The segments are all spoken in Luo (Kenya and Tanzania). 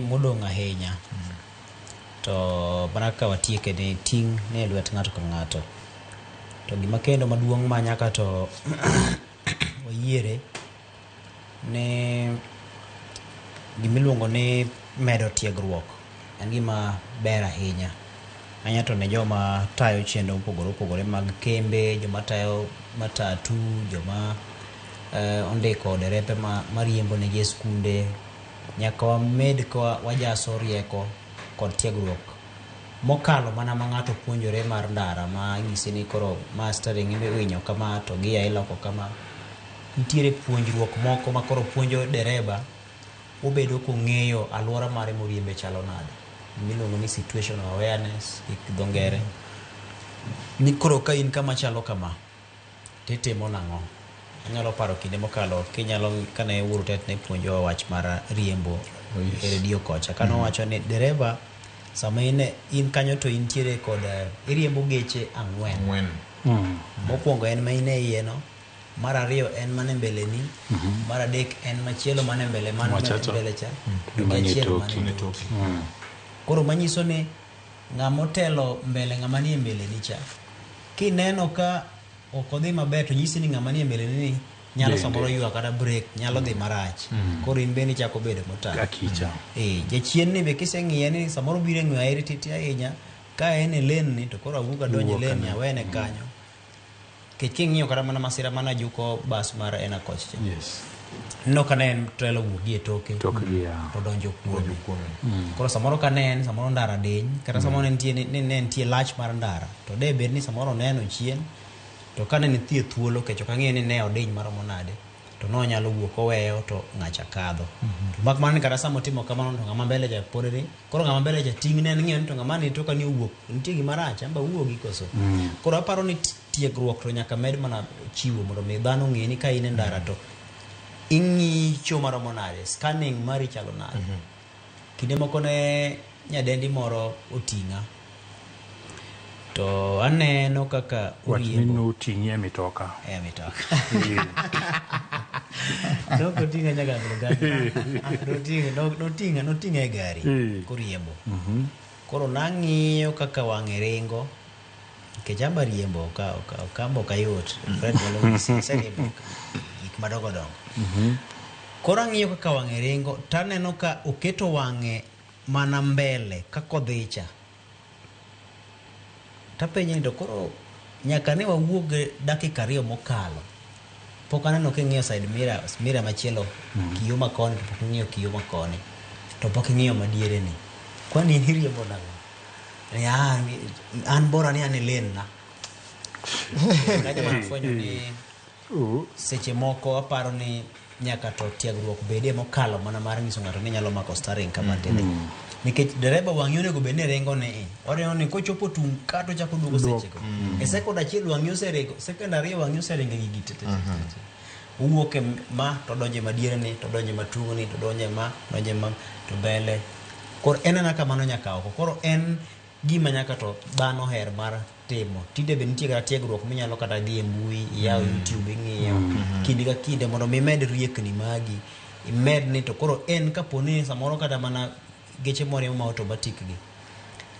modong' ahinya to mana ka watieke ni ting' ne lwet ng'ato ka ng'ato. To gima kendo maduong' ma nyaka to wayiere ne gimiluongo ni medo tiegruok en gima ber ahinya anya to ne joma tayo chenro mopogore opogore mag kembe, joma tayo matatu, joma ondiko derepe mariembo negi e skunde. Nyaka wamed ka wajaso rieko kod tiegruok mokalo mana ma ng'ato puonjore mar ndara ma ng'isi ni koro mastering imbe winyo kama to gia iloko kama. Nitiere puonjruok moko ma koro puonjo dereba obedo kong'eyo alwora mare moriembe chalo nade, miluongo ni situational awareness gi dho ngere. Ni koro ka in kama chalo kama titimo nang'o. Anyalo paro kinde mokalo kane Uhuru Tet ne puonjo wach mar riembo e redio kocha, kanowacho ni dereba sama in kanyo to intiere kod iriembo geche ang'wen. Mokwongo en ma in e iye no, mar ariyo en mane mbele ni, mar adek en machielo mane mbele cha, achiel mane toki. Koro manyiso ni ng'amotelo mbele, ng'ama nie mbele ni cha, kineno ka ok odhi maber to nyisi ni ng'ama nie mbele ni nyalo samoro ywa kata break, nyalo dhi marach. Koro in bende chako bedo motang'. Jachien ni be kiseng'iye ni samoro biro ng'we airi titi ahinya, ka en e lane ni to koro awuok adonje lane ni awene kanyo. King'iyo kata mana masira mana juko bas mar ena coach cha. No ka ne en trailer wuogi e toke to donjo kuome. Koro samoro ka ne en samoro ndara diny, kata samoro ne nitie lach mar ndara, to de bed ni samoro neno chien, to ka ne nitie thuolo kech ok ang'eyo ni ne odiny maromo nade, to nonyalo wuok oweyo to ng'acha kadho. To mak mana ni kata sama otimo kamano to ng'ama mbele cha pod ni, koro ng'ama mbele cha ting' ne ng'iyo ni to ng'ama ni toka ni owuok nitie gima rach, amba wuogi koso. Koro aparo ni tiegruok to nyaka med mana chiwo mondo mi dhano ng'e ni ka in e ndara to ing'icho maromo nade, scanning mari chalo nade. Kinde moko ne nyadendi moro oting'a, to aneno kaka uriembo. Oting'i e mitoka. Dok oting'a nyaka noting'a e gari koriembo. Koro nang'iyo kaka wang'e ringo, nikech amba riembo okamba okayot. Fred walo niseriembo gik madongo dongo. Koro ang'iyo kaka wang'e ringo, taneno ka oketo wang'e mana mbele kakodhicha. Tapenye to koro nyaka ne wawuog dakika 2 mokalo, pok aneno king'iyo side mirror machielo, kiyo makoni to pok ing'iyo kiyo makoni, to pok ing'iyo madiere ni. Kwani iriembo nang'o? An bora ni an e lane na. Kaja manafwenyo ni seche moko aparo ni nyaka to tiegruok bede mokalo mana mar nyiso ng'ato ni nyalo mako steering kama tene. Nikech dereba wang'yo nego bende rengo ne oreno ni kochopo tung' kato chako duogo seche ko. E sekond achiel wang'yo serego, sekond ariyo wang'yo serenge gi gitete. Uwuok ma to donje madiere ni, to donje matung' ni, to donje ma to mbele. Koro en ana kamano nyaka oko. Koro en gima nyaka to dhano her mar timo. Tinde be nitie kata tiegruok minyalo kata dhi e mbui, yaw YouTube ing'iyo kinde ka kinde mondo mi med riekni magi. Imed ni to koro en kaponi samoro kata mana geche moriembo ma automatic gi,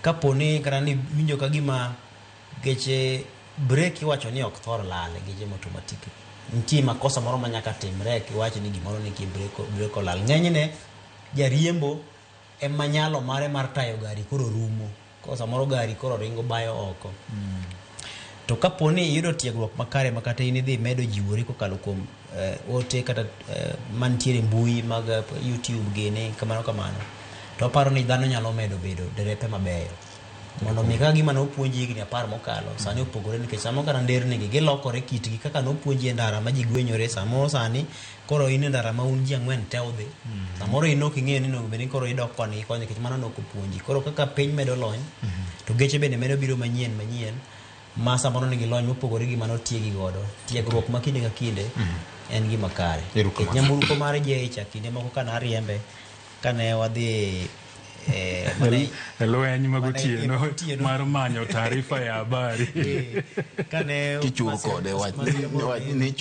kaponi kata ni winjo ka gima geche break iwacho ni ok thor lale, geche ma automatic nitie makosa moro ma nyaka timre kiwacho ni gimoro ni break olal. Ng'enyne jariembo ema nyalo mare mar tayo gari koro rumo, koro samoro gari koro ringo bayo oko. To kaponi iyudo tiegruok makare makata in idhi medo jiwori kokalo kuom ote kata mantiere mbui mag YouTube gene kamano, to aparo ni dhano nyalo medo bedo derepe mabeyo. Mondo mi ka gima nopuonji higni 10 mokalo, sani opogore nikech samo kata nderni gi gilokore kitgi kaka nopuonji e ndara ma ji gwenyore. Samo sani koro in e ndara ma un ji 4 te udhi. Samoro in ok ing'eyo ni no bende koro idok koni nikech mano nokopuonji. Koro kaka piny medo lony, to geche bende medo biro manyien ma samoro nigi lony mopogore gi mano tiegi godo. Tiegruok ma kinde ka kinde en gima kare. Nyamburko mar jecha kinde moko kana ariembe, kane wadhi lweny magotieno mar manyo taarifa ya habari kane kichur kode wach ni